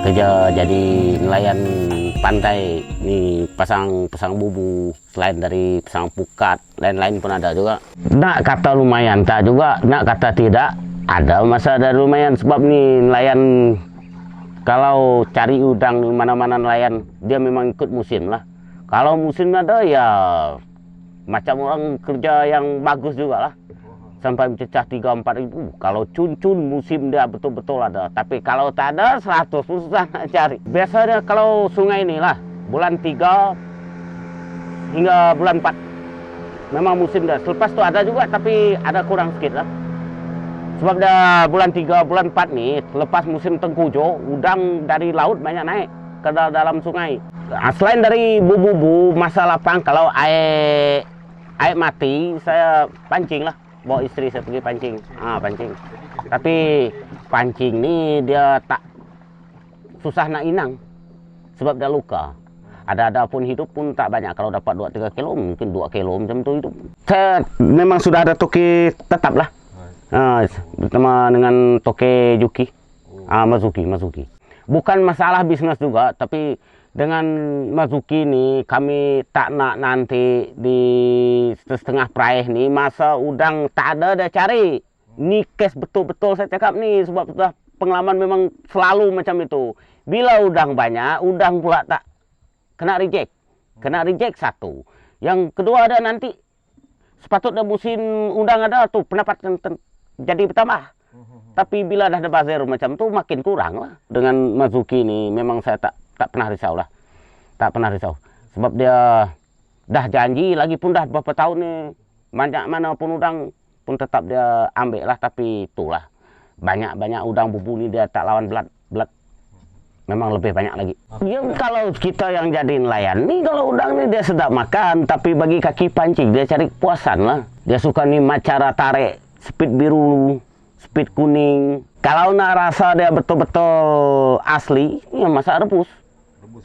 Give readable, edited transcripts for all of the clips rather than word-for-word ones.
Kerja jadi nelayan pantai nih, pasang bubu, selain dari pasang pukat, lain-lain pun ada juga. Nak kata lumayan, tak juga, nak kata tidak, ada masa ada lumayan. Sebab nih nelayan, kalau cari udang di mana-mana nelayan, dia memang ikut musim lah. Kalau musim ada ya macam orang kerja yang bagus juga lah. Sampai mencecah 3-4 ribu. Kalau cun-cun musim dia betul-betul ada. Tapi kalau tak ada 100 susah nak cari. Biasanya kalau sungai ini lah, bulan 3 hingga bulan 4 memang musim dia. Selepas itu ada juga tapi ada kurang sedikit lah. Sebab dah bulan 3, bulan 4 nih, lepas musim tengkujuh, udang dari laut banyak naik ke dalam sungai. Selain dari bubu-bubu, masa lapang, kalau air mati, saya pancing lah. Bawa istri saya pergi pancing, pancing. Tapi pancing ni dia tak susah nak inang, sebab dia luka. Ada pun hidup pun tak banyak. Kalau dapat 2-3 kilo, mungkin 2 kilo macam tu hidup. Saya memang sudah ada toke tetap lah, bersama dengan toke Juki, Mazuki. Bukan masalah bisnes juga, tapi dengan Mazuki ini kami tak nak nanti di setengah praih nih masa udang tak ada dah cari. Ni case betul-betul saya cakap nih, sebab sudah pengalaman memang selalu macam itu. Bila udang banyak, udang pula tak kena reject. Kena reject satu. Yang kedua ada nanti sepatutnya musim udang ada tuh pendapatan jadi bertambah. Tapi bila dah ada buzzer macam tu makin kurang lah. Dengan Mazuki ini memang saya tak pernah risau lah. Tak pernah risau. Sebab dia dah janji, lagi pun dah beberapa tahun ni, banyak mana pun udang pun tetap dia ambil lah. Tapi itulah, banyak udang bubu ni dia tak lawan belat. Memang lebih banyak lagi. Ya, kalau kita yang jadi nelayan ni, kalau udang ni dia sedap makan. Tapi bagi kaki pancing, dia cari kepuasan lah. Dia suka ni cara tarik, speed biru, speed kuning. Kalau nak rasa dia betul-betul asli, ya masak rebus.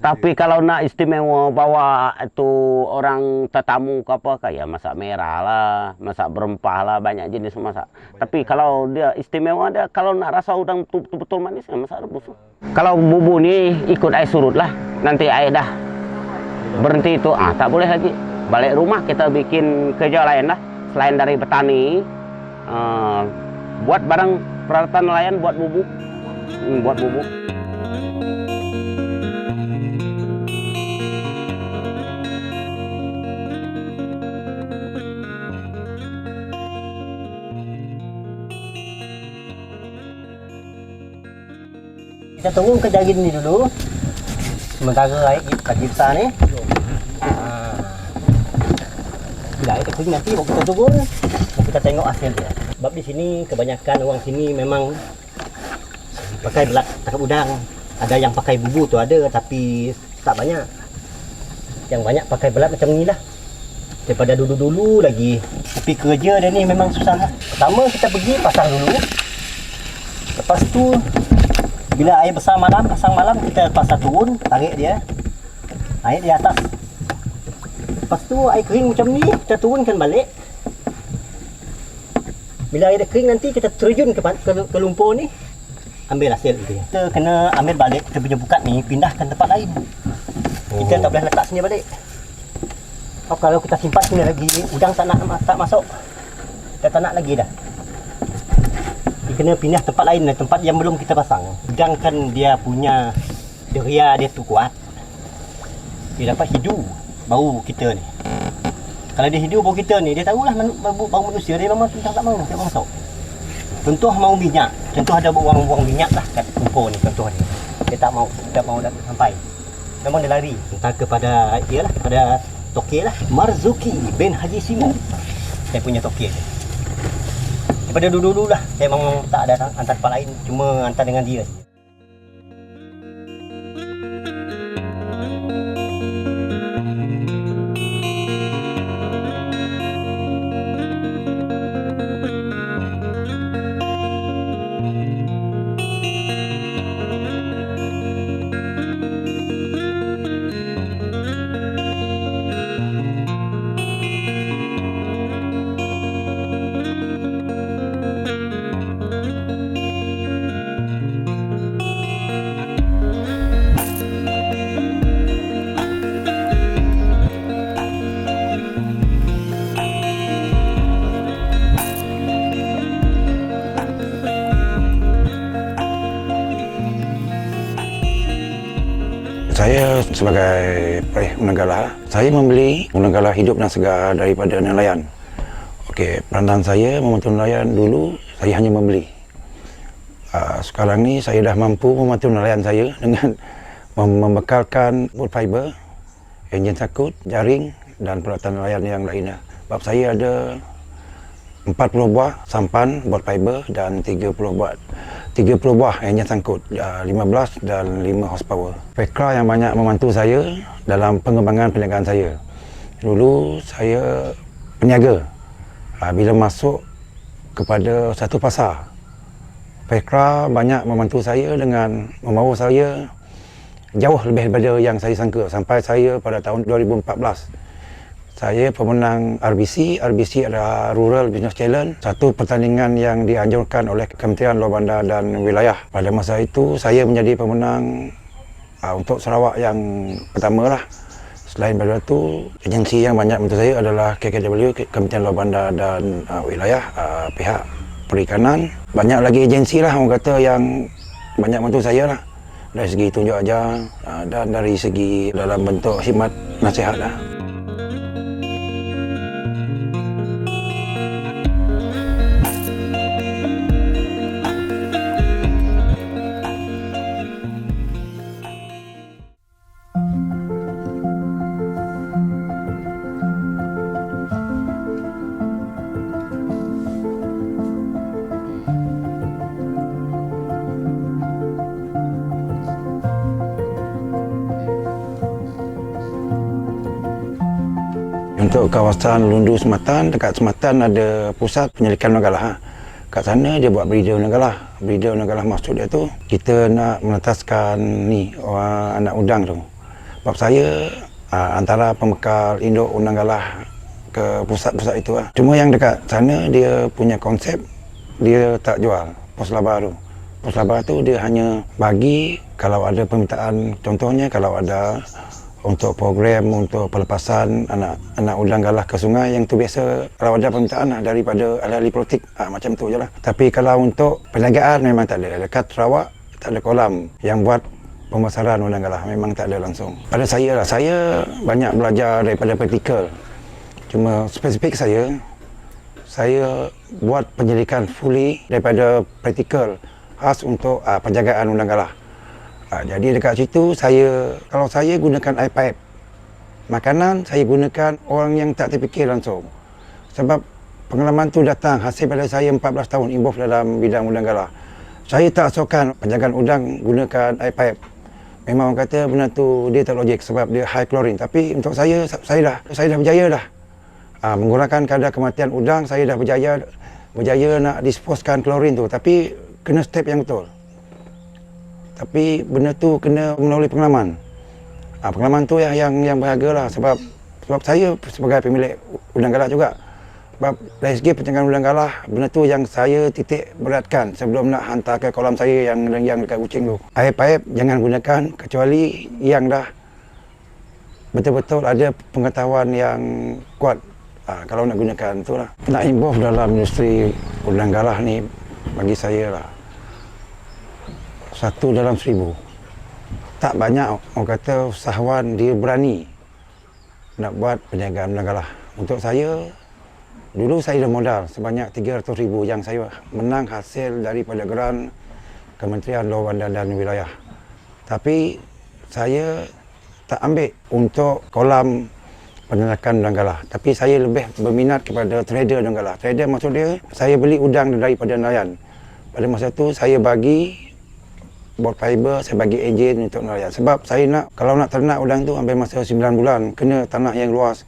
Tapi kalau nak istimewa bawa itu orang tetamu ke apa, kayak masak merah lah, masak berempah lah, banyak jenis masak. Tapi kalau dia istimewa, dia kalau nak rasa udang betul-betul manis, ya masak rebus. Kalau bubu ni ikut air surut lah, nanti air dah berhenti itu, tak boleh lagi. Balik rumah kita bikin kerja lain lah, selain dari petani, buat barang peralatan nelayan, buat bubuk. Kita tunggu kejadian ini dulu. Sementara air kita ni. Bila air kering nanti baru kita turun, baru kita tengok hasil dia. Sebab di sini kebanyakan orang sini memang pakai belat tangkap udang. Ada yang pakai bubu tu ada, tapi tak banyak. Yang banyak pakai belat macam ni lah. Daripada dulu-dulu lagi. Tapi kerja dia ni memang susah lah. Pertama kita pergi pasang dulu. Lepas tu bila air besar malam, pasang malam, kita pasang turun, tarik dia. Air di atas. Lepas tu air kering macam ni, kita turunkan balik. Bila air dah kering nanti kita terjun ke lumpur ni, ambil hasil dia. Kita kena ambil balik kita punya bukat ni, pindahkan tempat lain. Kita tak boleh letak sini balik. Kalau kita simpan sini lagi, udang tak masuk. Kita tak nak lagi dah. Dia kena pindah tempat lain, tempat yang belum kita pasang. Udang kan dia punya deria dia tu kuat. Dia dapat hidu bau kita ni. Kalau dia hidu bau kita ni, dia tahulah bau manusia, dia memang tak mau dia masuk. Contoh mau minyak. Contoh ada buang minyak lah kat lumpur ni contoh ni. Dia tak mau dah sampai. Memang dia lari. Entah kepada dia lah, kepada Tokek lah. Marzuki bin Haji Simo. Saya punya Tokek ni. Daripada dulu-dulu lah. Saya memang tak ada hantar tempat lain. Cuma hantar dengan dia. Saya sebagai peraih Undang Galah, saya membeli Undang Galah hidup dan segar daripada nelayan. Okey, peranan saya membantu nelayan dulu, saya hanya membeli. Sekarang ni saya dah mampu membantu nelayan saya dengan membekalkan wood fiber, enjin sakut, jaring dan peralatan nelayan yang lainnya. Sebab saya ada 40 buah sampan wood fiber dan 30 buah enjin sangkut, 15 dan 5 horsepower. Pekra yang banyak membantu saya dalam pengembangan perniagaan saya. Dulu saya peniaga. Bila masuk kepada satu pasar, Pekra banyak membantu saya dengan membawa saya jauh lebih daripada yang saya sangka. Sampai saya pada tahun 2014, saya pemenang RBC. RBC adalah Rural Business Challenge, satu pertandingan yang dianjurkan oleh Kementerian Luar Bandar dan Wilayah. Pada masa itu, saya menjadi pemenang untuk Sarawak yang pertama lah. Selain daripada itu, agensi yang banyak membantu saya adalah KKW, Kementerian Luar Bandar dan Wilayah, pihak perikanan. Banyak lagi agensi lah, orang kata, yang banyak membantu saya lah. Dari segi tunjuk ajar dan dari segi dalam bentuk khidmat nasihat lah. Untuk kawasan Lundu Sematan, dekat Sematan ada pusat penyelidikan Undang Galah. Kat sana dia buat breeder Undang Galah. Breeder Undang Galah maksud dia tu, kita nak menetaskan ni anak udang tu. Sebab saya antara pembekal induk Undang Galah ke pusat-pusat itu lah. Cuma yang dekat sana dia punya konsep, dia tak jual pos laba tu. Pos laba tu dia hanya bagi kalau ada permintaan, contohnya kalau ada untuk program untuk pelepasan anak udang galah ke sungai, yang tu biasa kalau ada permintaan lah daripada ahli-ahli politik, macam tu je lah. Tapi kalau untuk perniagaan memang tak ada. Dekat Sarawak tak ada kolam yang buat pemasaran udang galah, memang tak ada langsung. Pada saya lah, saya banyak belajar daripada praktikal. Cuma spesifik saya buat penyelidikan fully daripada praktikal khas untuk penjagaan udang galah. Jadi dekat situ kalau saya gunakan air pipe Makanan saya gunakan orang yang tak terfikir langsung. Sebab pengalaman tu datang hasil pada saya 14 tahun involved dalam bidang udang galah. Saya tak asokkan penjagaan udang gunakan air pipe. Memang orang kata benda tu dia tak logik sebab dia high chlorine. Tapi untuk saya dah berjaya dah. Mengurangkan kadar kematian udang, saya dah berjaya nak disposekan klorin tu. Tapi kena step yang betul. Tapi benda tu kena melalui pengalaman. Pengalaman tu yang berharga lah sebab saya sebagai pemilik udang galah juga. Sebab dari segi penjagaan udang galah, benda tu yang saya titik beratkan sebelum nak hantar ke kolam saya yang dekat Kuching tu. Air pipe jangan gunakan kecuali yang dah betul-betul ada pengetahuan yang kuat. Kalau nak gunakan tu lah. Nak involve dalam industri udang galah ni bagi saya lah 1 dalam 1000. Tak banyak orang kata usahawan dia berani nak buat penjagaan udang galah. Untuk saya, dulu saya dah modal sebanyak 300,000 yang saya menang hasil daripada geran Kementerian Luar Bandar dan Wilayah. Tapi saya tak ambil untuk kolam peternakan udang galah. Tapi saya lebih berminat kepada trader udang galah. Trader maksud dia, saya beli udang daripada nelayan. Pada masa tu saya bagi board fiber, saya bagi enjin untuk nelayan. Sebab saya nak, kalau nak ternak udang tu ambil masa 9 bulan, kena tanah yang luas,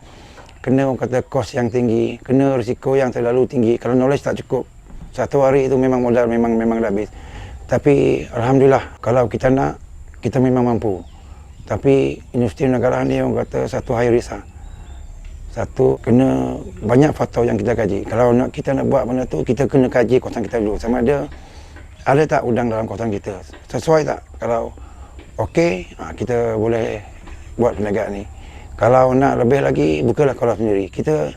kena orang kata kos yang tinggi, kena risiko yang terlalu tinggi. Kalau knowledge tak cukup, satu hari itu memang modal memang dah habis. Tapi alhamdulillah, kalau kita nak, kita memang mampu. Tapi industri negara ni orang kata satu high risk lah. Satu, kena banyak faktor yang kita kaji. Kalau kita nak buat benda tu, kita kena kaji kawasan kita dulu. Sama ada tak udang dalam kawasan kita? Sesuai tak? Kalau okey, kita boleh buat perniagaan ni. Kalau nak lebih lagi, bukalah kolam sendiri. Kita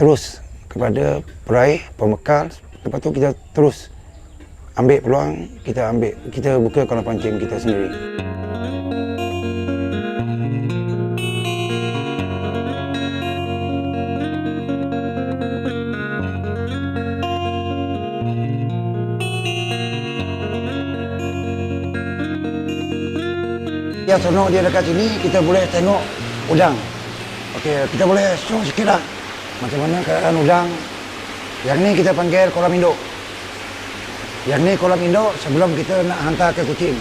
terus kepada peraih, pembekal. Lepas tu kita terus ambil peluang, kita buka kolam pancing kita sendiri. Yang senang dia dekat sini, kita boleh tengok udang. Okey, kita boleh show sikit lah macam mana keadaan udang. Yang ni kita panggil kolam induk. Yang ni kolam induk sebelum kita nak hantar ke Kuching.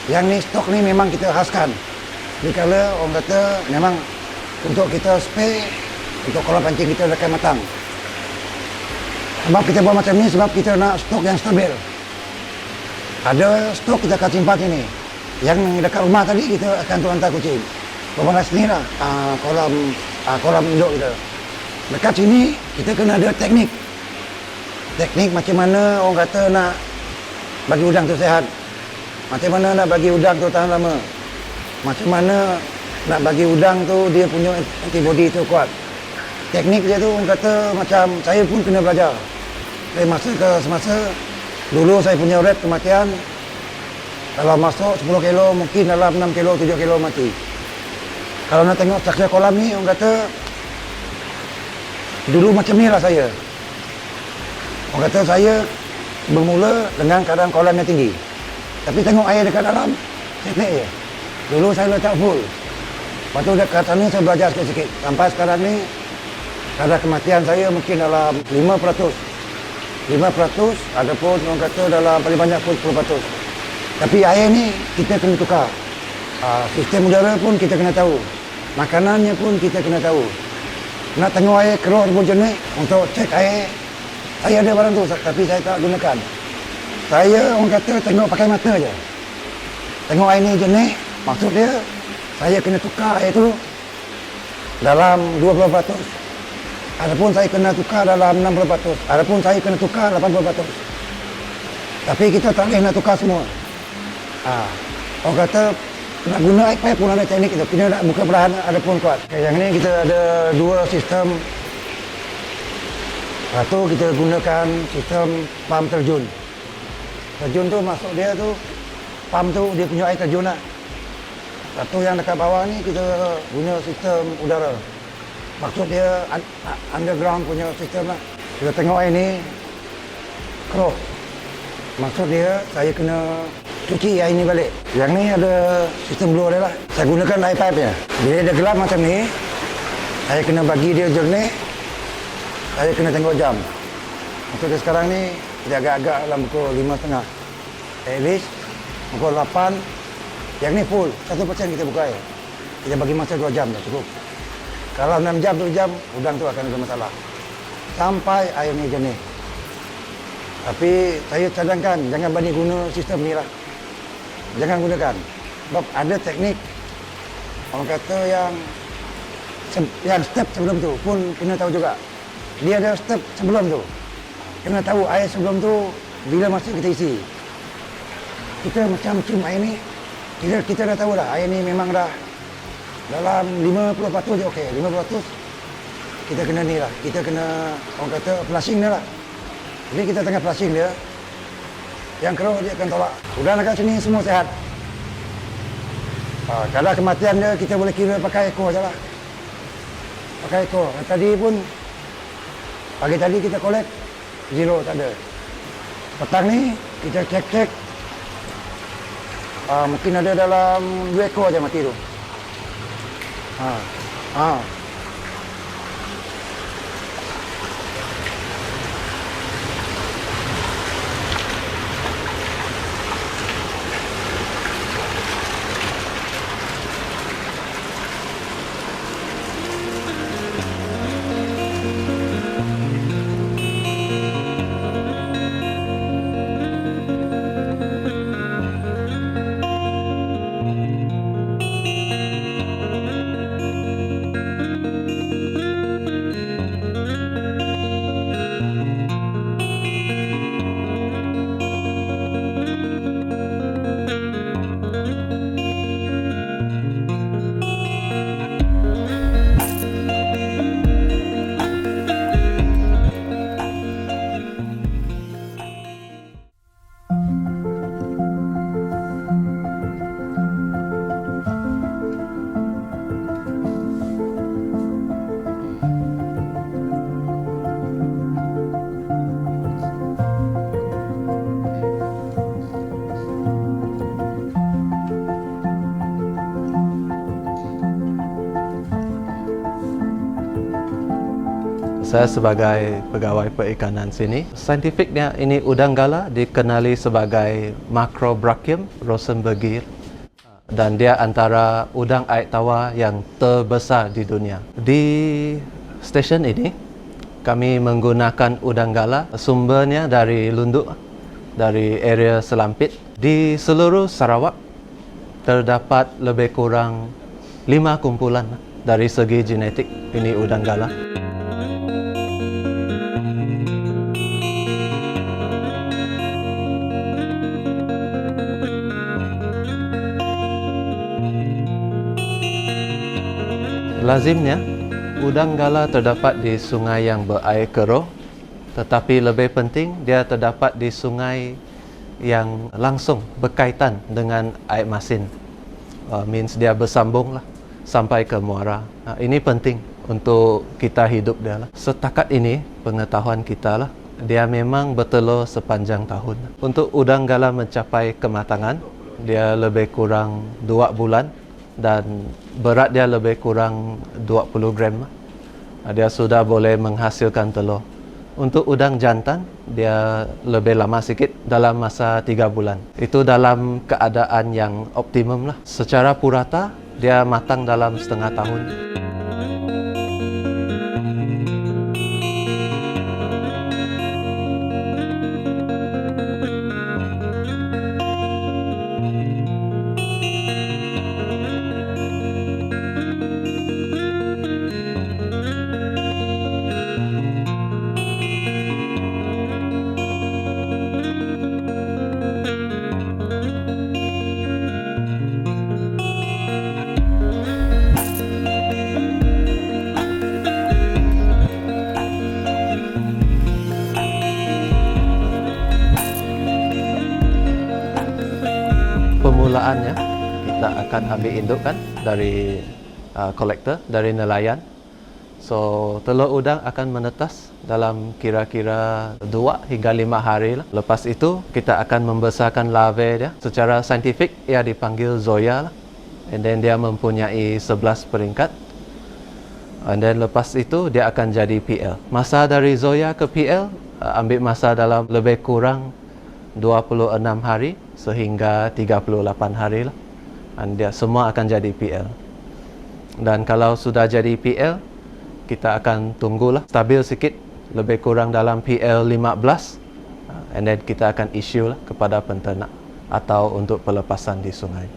Yang ni stok ni memang kita khaskan. Jadi kalau orang kata memang untuk kita spray, untuk kolam pancing kita akan matang. Sebab kita buat macam ni sebab kita nak stok yang stabil. Ada stok kita akan simpan sini. Yang dekat rumah tadi kita akan hantar Kuching. Beberapa sini lah kolam induk kita. Dekat sini kita kena ada teknik. Teknik macam mana orang kata nak bagi udang tu sehat. Macam mana nak bagi udang tu tahan lama. Macam mana nak bagi udang tu dia punya antibody tu kuat. Teknik dia tu orang kata macam saya pun kena belajar. Dari masa ke semasa, dulu saya punya rate kematian kalau masuk 10 kilo mungkin dalam 6 kilo, 7 kilo mati. Kalau nak tengok struktur kolam ni, orang kata dulu macam ni lah saya. Orang kata saya bermula dengan keadaan kolam yang tinggi. Tapi tengok air dekat dalam, teknik je. Dulu saya letak full. Lepas tu dekat sana saya belajar sikit-sikit. Sampai sekarang ni, kadar kematian saya mungkin dalam 5%. 5%, adapun orang kata dalam paling banyak pun 10%. Tapi air ni kita kena tukar. Sistem udara pun kita kena tahu. Makanannya pun kita kena tahu. Nak tengok air keluar pun jenis untuk cek air. Saya ada barang tu tapi saya tak gunakan. Saya orang kata tengok pakai mata je. Tengok air ni jenis, maksud dia saya kena tukar air tu dalam 20%. Adapun saya kena tukar dalam 60%. Adapun saya kena tukar 80%. Tapi kita tak boleh nak tukar semua. Orang kata nak guna air pipe pun ada teknik itu. Kita nak buka perlahan ada pun kuat. Yang ni kita ada dua sistem. Satu kita gunakan sistem pam terjun. Terjun tu maksud dia tu pam tu dia punya air terjun lah. Satu yang dekat bawah ni kita guna sistem udara. Maksud dia underground punya sistem lah. Kita tengok air ni keruh. Maksud dia saya kena cuci air ini balik. Yang ni ada sistem blow dia lah. Saya gunakan air pipe nya. Bila dia gelap macam ni, saya kena bagi dia jernih. Saya kena tengok jam. Untuk dia sekarang ni, dia agak-agak dalam pukul 5.30. At least, pukul 8. Yang ni full, 100% kita buka air. Kita bagi masa 2 jam dah cukup. Kalau 6 jam, 7 jam, udang tu akan ada masalah. Sampai air ni jernih. Tapi saya cadangkan, jangan bani guna sistem ni lah. Jangan gunakan. Sebab ada teknik, orang kata yang step sebelum tu pun kena tahu juga. Dia ada step sebelum tu. Kena tahu air sebelum tu bila masuk kita isi. Kita macam cium air ni, kita dah tahu dah air ni memang dah dalam 50% je okey. 50% kita kena ni lah. Kita kena orang kata flushing dia lah. Jadi kita tengah flushing dia, yang keruh dia akan tolak. Udang dekat sini semua sehat. Kadar kematian dia kita boleh kira pakai ekor je lah. Pakai ekor. Tadi pun, pagi tadi kita collect, 0 tak ada. Petang ni kita cek-cek, mungkin ada dalam 2 ekor je mati tu. Saya sebagai pegawai perikanan sini, saintifiknya ini udang gala dikenali sebagai Macrobrachium rosenbergii dan dia antara udang air tawar yang terbesar di dunia. Di stesen ini kami menggunakan udang gala, sumbernya dari Lunduk, dari area Selampit. Di seluruh Sarawak terdapat lebih kurang 5 kumpulan dari segi genetik ini udang gala. Lazimnya, udang gala terdapat di sungai yang berair keruh, tetapi lebih penting dia terdapat di sungai yang langsung berkaitan dengan air masin. Means dia bersambung lah sampai ke muara. Ini penting untuk kita hidup dia lah. Setakat ini, pengetahuan kita lah, dia memang bertelur sepanjang tahun. Untuk udang gala mencapai kematangan, dia lebih kurang 2 bulan. Dan berat dia lebih kurang 20 gram. Dia sudah boleh menghasilkan telur. Untuk udang jantan, dia lebih lama sikit, dalam masa 3 bulan. Itu dalam keadaan yang optimum lah. Secara purata, dia matang dalam setengah tahun. Permulaannya kita akan ambil induk kan dari kolektor, dari nelayan. So telur udang akan menetas dalam kira-kira 2 hingga 5 hari lah. Lepas itu kita akan membesarkan larvae dia. Secara saintifik ia dipanggil zoya lah. And then dia mempunyai 11 peringkat. And then lepas itu dia akan jadi PL. Masa dari zoya ke PL ambil masa dalam lebih kurang 26 hari sehingga 38 hari lah. Dan dia semua akan jadi PL. Dan kalau sudah jadi PL, kita akan tunggulah stabil sikit, lebih kurang dalam PL 15. And then kita akan issue lah kepada penternak atau untuk pelepasan di sungai.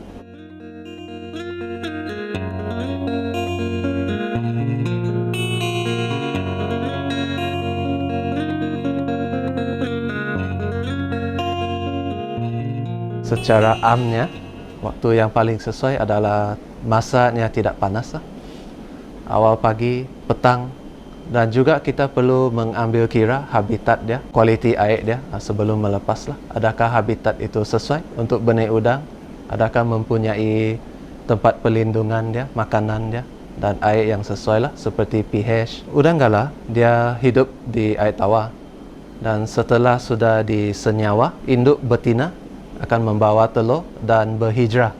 Secara amnya, waktu yang paling sesuai adalah masanya tidak panas lah. Awal pagi, petang, dan juga kita perlu mengambil kira habitat dia, kualiti air dia sebelum melepas lah. Adakah habitat itu sesuai untuk benih udang? Adakah mempunyai tempat perlindungan dia, makanan dia, dan air yang sesuai lah, seperti pH. Udang galah, dia hidup di air tawar. Dan setelah sudah di senyawa, induk betina akan membawa telur dan berhijrah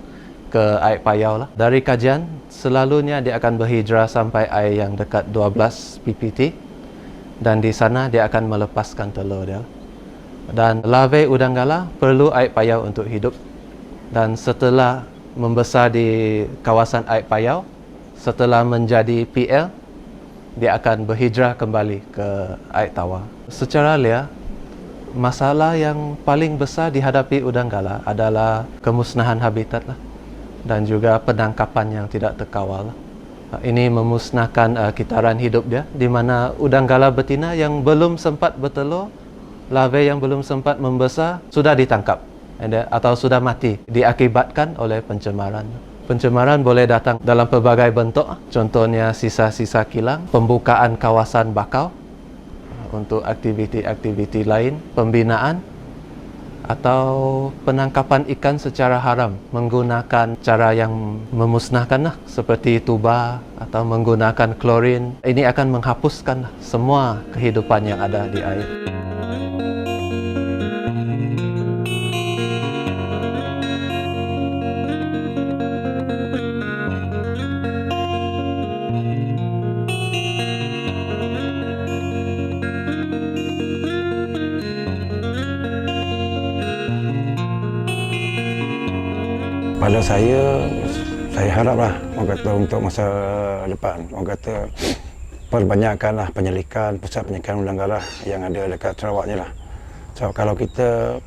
ke air payau lah. Dari kajian, selalunya dia akan berhijrah sampai air yang dekat 12 ppt dan di sana dia akan melepaskan telur dia. Dan larvae udang galah perlu air payau untuk hidup. Dan setelah membesar di kawasan air payau, setelah menjadi PL, dia akan berhijrah kembali ke air tawar. Secara liar, masalah yang paling besar dihadapi udang galah adalah kemusnahan habitat lah, dan juga penangkapan yang tidak terkawal. Ini memusnahkan kitaran hidup dia, di mana udang galah betina yang belum sempat bertelur, larvae yang belum sempat membesar, sudah ditangkap atau sudah mati, diakibatkan oleh pencemaran. Pencemaran boleh datang dalam pelbagai bentuk, contohnya sisa-sisa kilang, pembukaan kawasan bakau untuk aktiviti-aktiviti lain, pembinaan, atau penangkapan ikan secara haram menggunakan cara yang memusnahkan seperti tuba atau menggunakan klorin. Ini akan menghapuskan semua kehidupan yang ada di air. Pada saya haraplah orang kata untuk masa depan, orang kata perbanyakkanlah penyelidikan, pusat penyelidikan udang galah yang ada dekat Sarawak ni lah. So kalau kita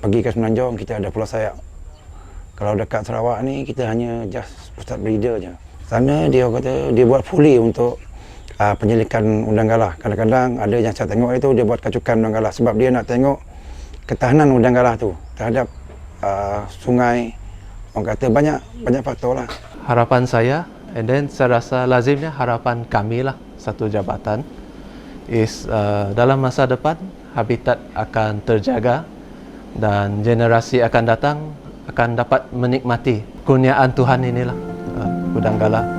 pergi ke Semenanjung, kita ada Pulau Sayak. Kalau dekat Sarawak ni kita hanya just pusat breeder je. Sana dia kata dia buat fully untuk penyelidikan udang galah. Kadang-kadang ada yang saya tengok itu dia buat kacukan udang galah sebab dia nak tengok ketahanan udang galah tu terhadap sungai. Orang kata banyak faktor lah. Harapan saya, and then saya rasa lazimnya harapan kami lah, satu jabatan, is dalam masa depan habitat akan terjaga dan generasi akan datang akan dapat menikmati kurniaan Tuhan inilah, udang galah.